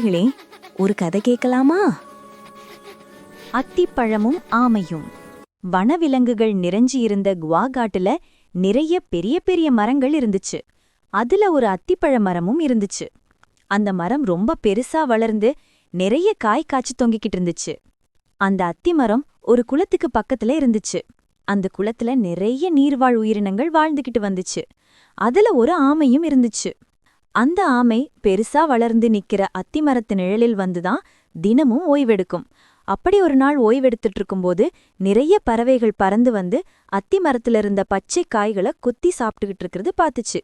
குழந்தைகளே, ஒரு கதை கேட்கலாமா? அத்திப்பழமும் ஆமையும். வனவிலங்குகள் நிறைஞ்சியிருந்த குவாகாட்டுல நிறைய பெரிய பெரிய மரங்கள் இருந்துச்சு. அதுல ஒரு அத்திப்பழ மரமும் இருந்துச்சு. அந்த மரம் ரொம்ப பெருசா வளர்ந்து நிறைய காய் காய்ச்சி தொங்கிக்கிட்டு இருந்துச்சு. அந்த அத்திமரம் ஒரு குளத்துக்கு பக்கத்துல இருந்துச்சு. அந்த குளத்துல நிறைய நீர்வாழ் உயிரினங்கள் வாழ்ந்துகிட்டு வந்துச்சு. அதுல ஒரு ஆமையும் இருந்துச்சு. அந்த ஆமை பெருசா வளர்ந்து நிக்கிற அத்திமரத்து நிழலில் வந்துதான் தினமும் ஓய்வெடுக்கும். அப்படி ஒரு நாள் ஓய்வெடுத்துட்டு இருக்கும்போது நிறைய பறவைகள் பறந்து வந்து அத்திமரத்துல இருந்த பச்சை காய்களை கொத்தி சாப்பிட்டுக்கிட்டு இருக்கிறது பார்த்துச்சு.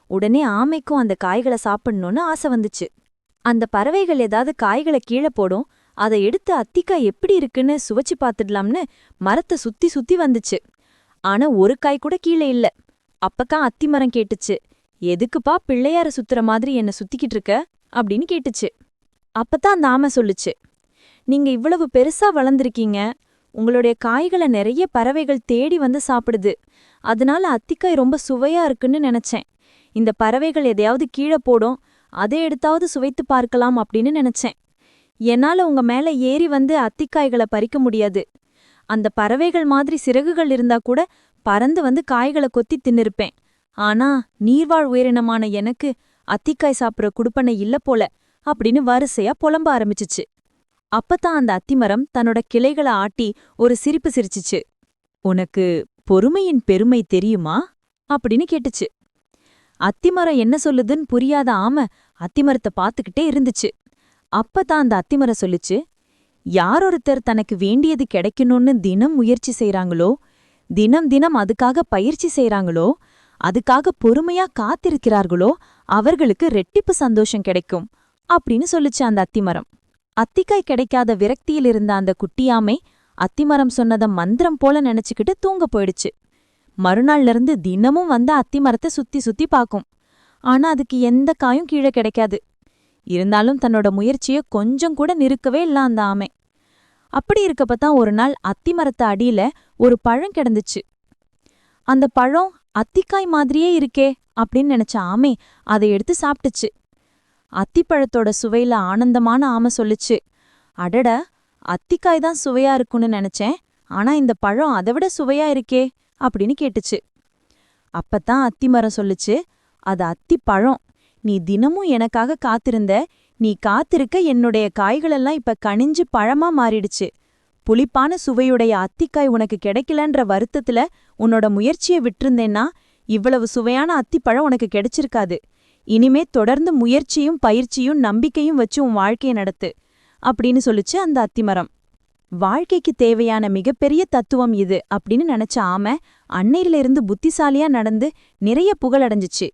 உடனே ஆமைக்கும் அந்த காய்களை சாப்பிடணும்னு ஆசை வந்துச்சு. அந்த பறவைகள் ஏதாவது காய்களை கீழே போடும், அதை எடுத்து அத்திக்காய் எப்படி இருக்குன்னு சுவைச்சு பார்த்துடலாம்னு மரத்தை சுத்தி சுத்தி வந்துச்சு. ஆனா ஒரு காய் கூட கீழே இல்ல. அப்பதான் அத்திமரம் கேட்டுச்சு, எதுக்குப்பா பிள்ளையார சுத்துற மாதிரி என்ன சுத்திக்கிட்டு இருக்க அப்படின்னு கேட்டுச்சு. அப்பதான் அந்த ஆமை சொல்லுச்சு, நீங்க இவ்வளவு பெருசா வளர்ந்திருக்கீங்க, உங்களுடைய காய்களை நிறைய பறவைகள் தேடி வந்து சாப்பிடுது. அதனால அத்திக்காய் ரொம்ப சுவையா இருக்குன்னு நினைச்சேன். இந்த பறவைகள் எதையாவது கீழே போடும், அதை எடுத்தாவது சுவைத்து பார்க்கலாம் அப்படின்னு நினைச்சேன். என்னால உங்க மேல ஏறி வந்து அத்திக்காய்களை பறிக்க முடியாது. அந்த பறவைகள் மாதிரி சிறகுகள் இருந்தா கூட பறந்து வந்து காய்களை கொத்தி தின்னிருப்பேன். ஆனா நீர்வாழ் உயிரினமான எனக்கு அத்திக்காய் சாப்பிட்ற குடுப்பனை இல்ல போல அப்படின்னு வரிசையா புலம்ப ஆரம்பிச்சுச்சு. அப்பதான் அந்த அத்திமரம் தன்னோட கிளைகளை ஆட்டி ஒரு சிரிப்பு சிரிச்சுச்சு. உனக்கு பொறுமையின் பெருமை தெரியுமா அப்படின்னு கேட்டுச்சு. அத்திமரம் என்ன சொல்லுதுன்னு புரியாத ஆமை அத்திமரத்தை பார்த்துக்கிட்டே இருந்துச்சு. அப்பதான் அந்த அத்திமரம் சொல்லுச்சு, யாரொருத்தர் தனக்கு வேண்டியது கிடைக்கணும்னு தினம் முயற்சி செய்றாங்களோ, தினம் தினம் அதுக்காக பயிற்சி செய்றாங்களோ, அதுக்காக பொறுமையா காத்திருக்கிறார்களோ அவர்களுக்கு ரெட்டிப்பு சந்தோஷம் கிடைக்கும் அப்படின்னு சொல்லுச்சு அந்த அத்திமரம். அத்திக்காய் கிடைக்காத விரக்தியில் இருந்த அந்த குட்டியாமை அத்திமரம் சொன்னத மந்திரம் போல நினைச்சுக்கிட்டு தூங்க போயிடுச்சு. மறுநாள்ல இருந்து தினமும் வந்து அத்திமரத்தை சுத்தி சுத்தி பாக்கும். ஆனா அதுக்கு எந்த காயும் கீழே கிடைக்காது. இருந்தாலும் தன்னோட முயற்சிய கொஞ்சம் கூட நிறுக்கவே இல்ல அந்த ஆமை. அப்படி இருக்கப்பதான் ஒரு நாள் அத்திமரத்து அடியில ஒரு பழம் கிடந்துச்சு. அந்த பழம் அத்திக்காய் மாதிரியே இருக்கே அப்படின்னு நினைச்ச ஆமை அதை எடுத்து சாப்பிட்டுச்சு. அத்திப்பழத்தோட சுவையில ஆனந்தமான ஆமை சொல்லுச்சு, அடட, அத்திக்காய் தான் சுவையா இருக்குன்னு நினைச்சேன், ஆனா இந்த பழம் அதை விட சுவையா இருக்கே அப்படின்னு கேட்டுச்சு. அப்பத்தான் அத்திமரம் சொல்லுச்சு, அது அத்திப்பழம். நீ தினமும் எனக்காக காத்திருந்த, நீ காத்திருக்க என்னுடைய காய்களெல்லாம் இப்ப கனிஞ்சு பழமா மாறிடுச்சு. புளிப்பான சுவையுடைய அத்திக்காய் உனக்கு கிடைக்கலன்ற வருத்தத்துல உன்னோட முயற்சியை விட்டிருந்தேன்னா இவ்வளவு சுவையான அத்திப்பழம் உனக்கு கிடைச்சிருக்காது. இனிமே தொடர்ந்து முயற்சியும் பயிற்சியும் நம்பிக்கையும் வச்சு உன் வாழ்க்கையை நடத்து அப்படின்னு சொல்லுச்சு அந்த அத்திமரம். வாழ்க்கைக்கு தேவையான மிகப்பெரிய தத்துவம் இது அப்படின்னு நினைச்ச ஆமை அன்னையில இருந்து புத்திசாலியா நடந்து நிறைய புகழடைஞ்சிச்சு.